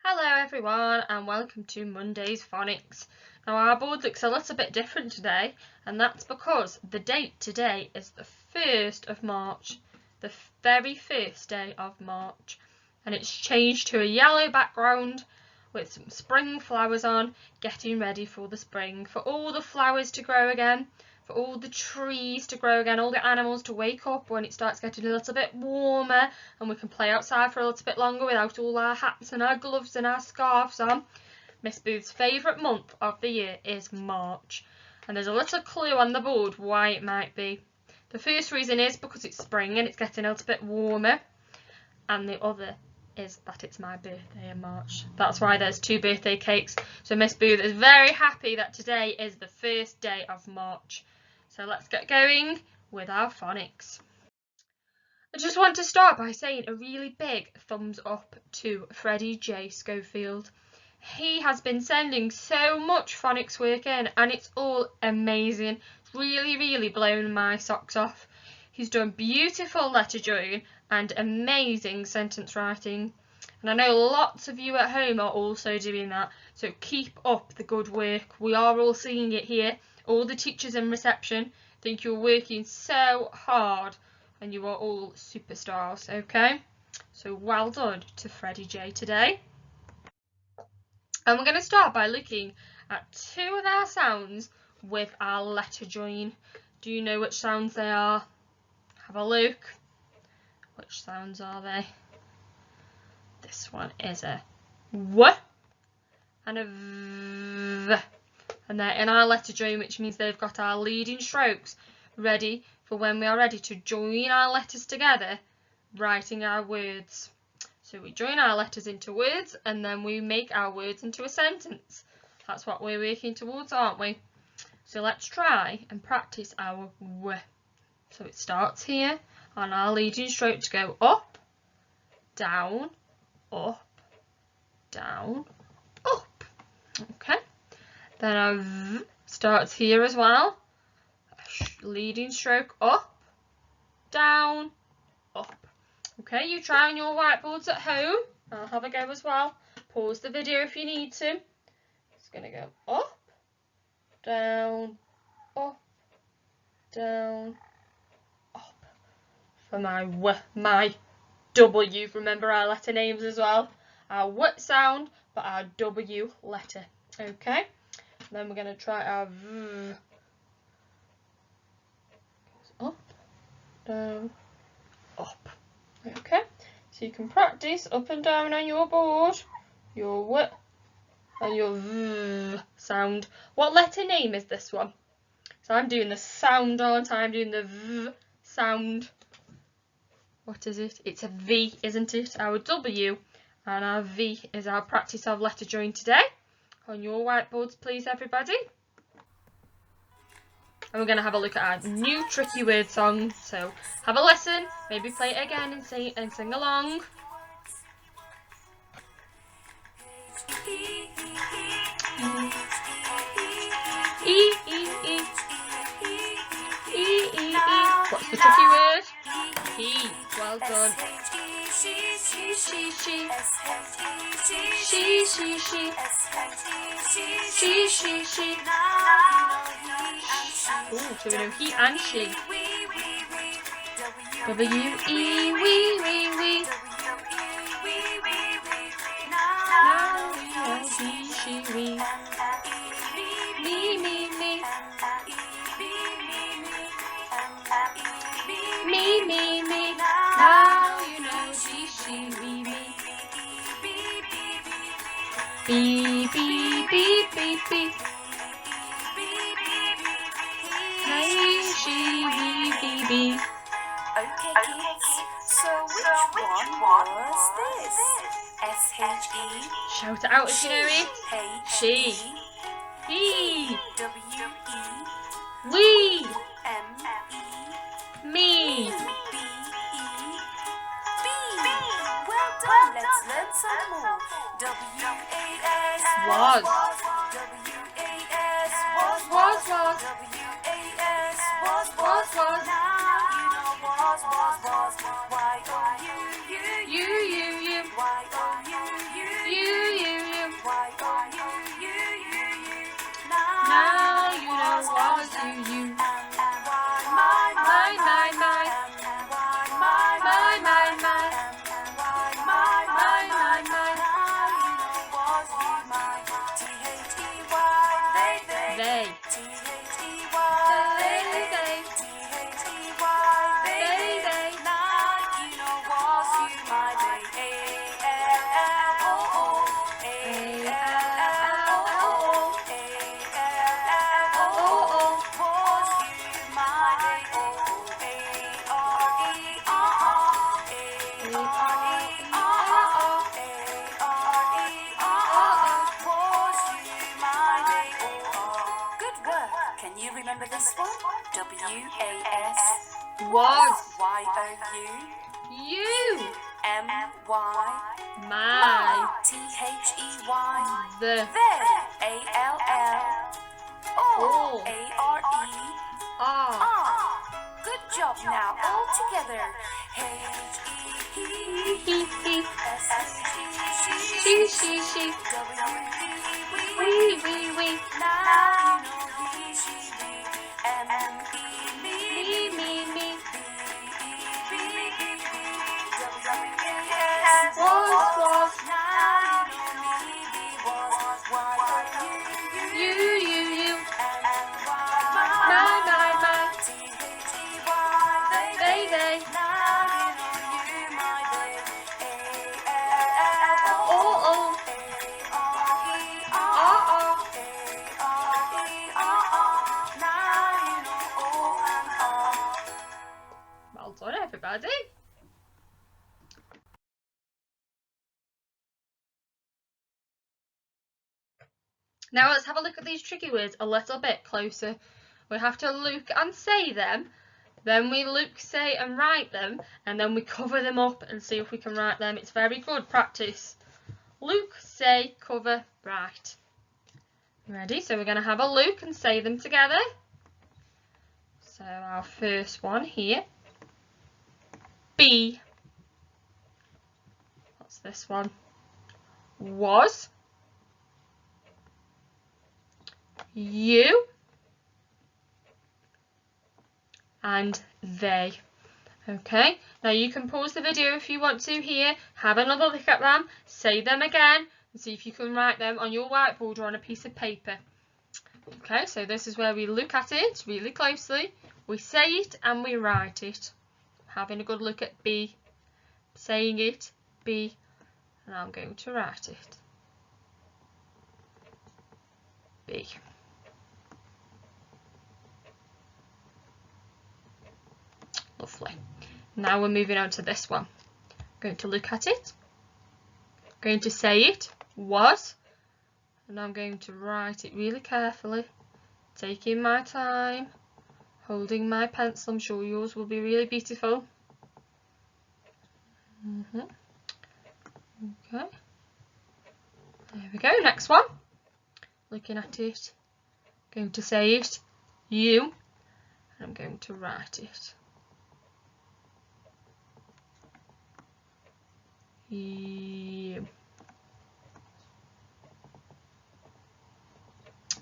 Hello everyone and welcome to Monday's Phonics. Now our board looks a little bit different today, and that's because the date today is the 1st of March, the very first day of March, and it's changed to a yellow background with some spring flowers on, getting ready for the spring, for all the flowers to grow again, for all the trees to grow again, all the animals to wake up when it starts getting a little bit warmer and we can play outside for a little bit longer without all our hats and our gloves and our scarves on. Miss Booth's favourite month of the year is March, and there's a little clue on the board why it might be. The first reason is because it's spring and it's getting a little bit warmer, and the other is that it's my birthday in March. That's why there's 2 birthday cakes. So Miss Booth is very happy that today is the first day of March. So let's get going with our phonics. I just want to start by saying a really big thumbs up to Freddie J. Schofield. He has been sending so much phonics work in and it's all amazing. It's really blown my socks off. He's done beautiful letter join and amazing sentence writing. And I know lots of you at home are also doing that. So keep up the good work. We are all seeing it here. All the teachers in reception think you're working so hard and you are all superstars, okay? So well done to Freddie J today. And we're going to start by looking at 2 of our sounds with our letter join. Do you know which sounds they are? Have a look. Which sounds are they? This one is a W and a V. And they're in our letter join, which means they've got our leading strokes ready for when we are ready to join our letters together, writing our words. So we join our letters into words and then we make our words into a sentence. That's what we're working towards, aren't we? So let's try and practice our W. So it starts here on our leading stroke to go up, down, up, down, up. Okay. Then our V starts here as well. Leading stroke up, down, up. Okay, you try on your whiteboards at home. I'll have a go as well. Pause the video if you need to. It's going to go up, down, up, down, up. For my W, my W. Remember our letter names as well. Our W sound, but our W letter. Okay. Then we're going to try our V. Up, down, up. Okay, so you can practice up and down on your board, your W and your V sound. What letter name is this one? So I'm doing the sound, aren't I? I'm doing the V sound. What is it? It's a V, isn't it? Our W and our V is our practice of letter join today. On your whiteboards, please, everybody. And we're going to have a look at our new tricky word song. So have a listen, maybe play it again and sing along. E, E, E. E, E, E. What's the tricky word? E. Well done. She, she, she. She, she, she. She, she, she. Ooh, so we know he and she. W, E, we. Now we know he, she, we. Me, me, me. Me, me, me. Now you know he, she, we, me. Beep, beep, beep, beep, beep. Hey, she, we, beep. Okay, kids, so which one was this? S-H-E. Shout it out if you know it. She. He. W-E. We. M-E. Me. B-E. B. Well done, let's learn some more. W-A-S. Was. W-A-S. Was. W-A-S. Was. Was. Now you know was. Y-O-U-U. You. Y-O-U-U. You. Was. Y-O-U. You. M-Y. My. T-H-E-Y. The. A-L-L. All. A-R-E. R. R. Good job now, all together. H-E-E. He. S-H-E. She. W-E. We. Now you know he, she, we. M-E, me. Me. W-E-S. Was. Now you know me, be, was. Y-O-U. You. My. My. T-H-E-Y. They. Now you know you, my, they. A-L-L. All. A-R-E-R. A-R-E-R. Now you know all and all. Well done, everybody. Now let's have a look at these tricky words a little bit closer. We have to look and say them, then we look, say and write them, and then we cover them up and see if we can write them. It's very good practice. Look, say, cover, write. Ready? So we're going to have a look and say them together. So our first one here. B. What's this one? Was. You. And they. Okay, now you can pause the video if you want to here, have another look at them, say them again, and see if you can write them on your whiteboard or on a piece of paper. Okay, so this is where we look at it really closely, we say it and we write it. Having a good look at B, saying it, B, and I'm going to write it. B. Lovely. Now we're moving on to this one. I'm going to look at it. I'm going to say it, was, and I'm going to write it really carefully, taking my time, holding my pencil. I'm sure yours will be really beautiful. Okay. There we go. Next one. Looking at it. Going to say it, you, and I'm going to write it. You.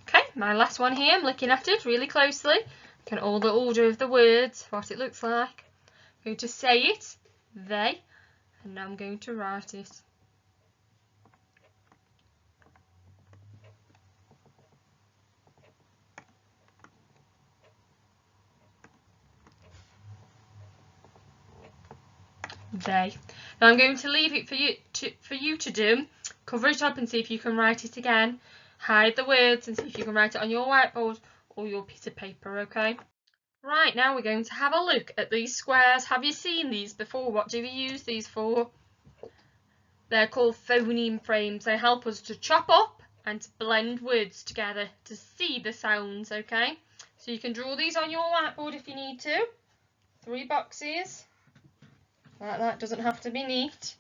Okay, my last one here, I'm looking at it really closely. Looking at all the order of the words, what it looks like. I'm going to say it, they, and now I'm going to write it. They. Now I'm going to leave it for you to do. Cover it up and see if you can write it again. Hide the words and see if you can write it on your whiteboard or your piece of paper, okay? Right, now we're going to have a look at these squares. Have you seen these before? What do we use these for? They're called phoneme frames. They help us to chop up and to blend words together to see the sounds, okay? So you can draw these on your whiteboard if you need to. 3 boxes. Like that, doesn't have to be neat.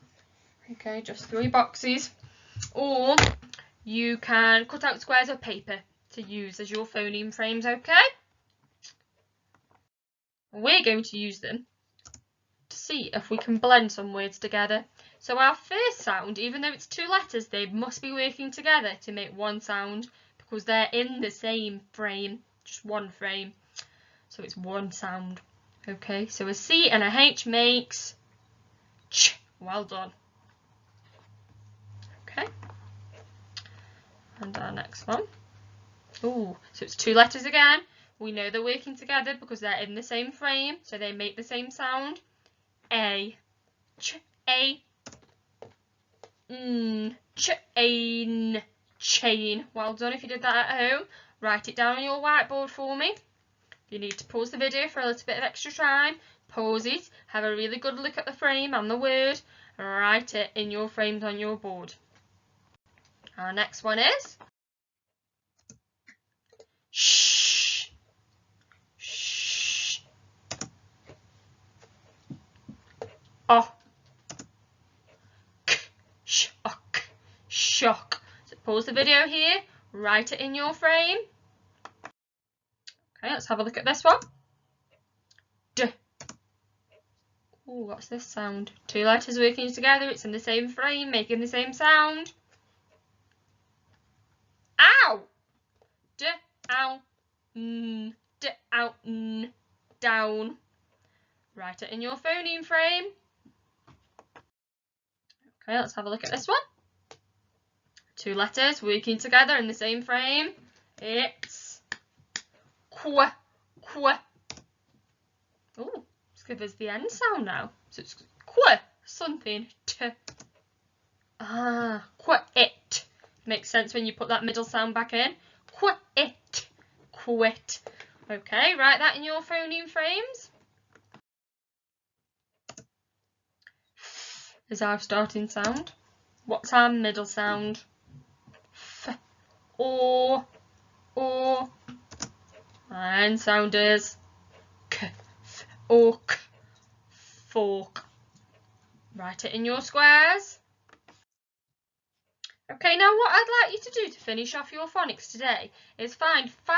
Okay, just 3 boxes. Or you can cut out squares of paper to use as your phoneme frames, okay? We're going to use them to see if we can blend some words together. So our first sound, even though it's 2 letters, they must be working together to make one sound because they're in the same frame, just one frame. So it's one sound. Okay, so a C and a H makes ch. Well done. Okay. And our next one. Ooh, so it's 2 letters again. We know they're working together because they're in the same frame, so they make the same sound. A. Ch. A. N. Chain. Chain. Well done if you did that at home. Write it down on your whiteboard for me. If you need to pause the video for a little bit of extra time, pause it, have a really good look at the frame and the word, and write it in your frames on your board. Our next one is sh. Sh. O. K. Shock. Shock. So pause the video here. Write it in your frame. Okay, let's have a look at this one. D. Ooh, what's this sound? Two letters working together. It's in the same frame, making the same sound. Ow. D. Ow. N. D. Ow. N. Down. Write it in your phoneme frame. Okay, let's have a look at this one. Two letters working together in the same frame. It's qu. Qu. Oh, let's give us the end sound now. So it's qu something. T. Ah, quit. Makes sense when you put that middle sound back in. Quit. Quit. Okay, write that in your phoneme frames. F is our starting sound. What's our middle sound? F. Or. And sound is k. F. Ork. Fork. Write it in your squares. Okay, now what I'd like you to do to finish off your phonics today is find 5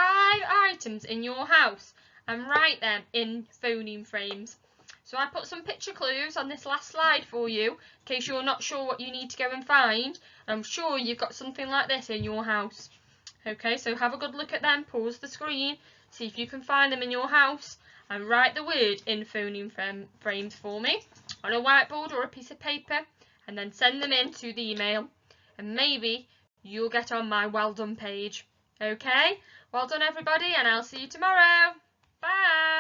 items in your house and write them in phoneme frames. So I put some picture clues on this last slide for you in case you're not sure what you need to go and find. I'm sure you've got something like this in your house. Okay, so have a good look at them, pause the screen, see if you can find them in your house and write the word in phoneme frames for me on a whiteboard or a piece of paper and then send them in to the email. And maybe you'll get on my well done page. Okay? Well done everybody, and I'll see you tomorrow. Bye!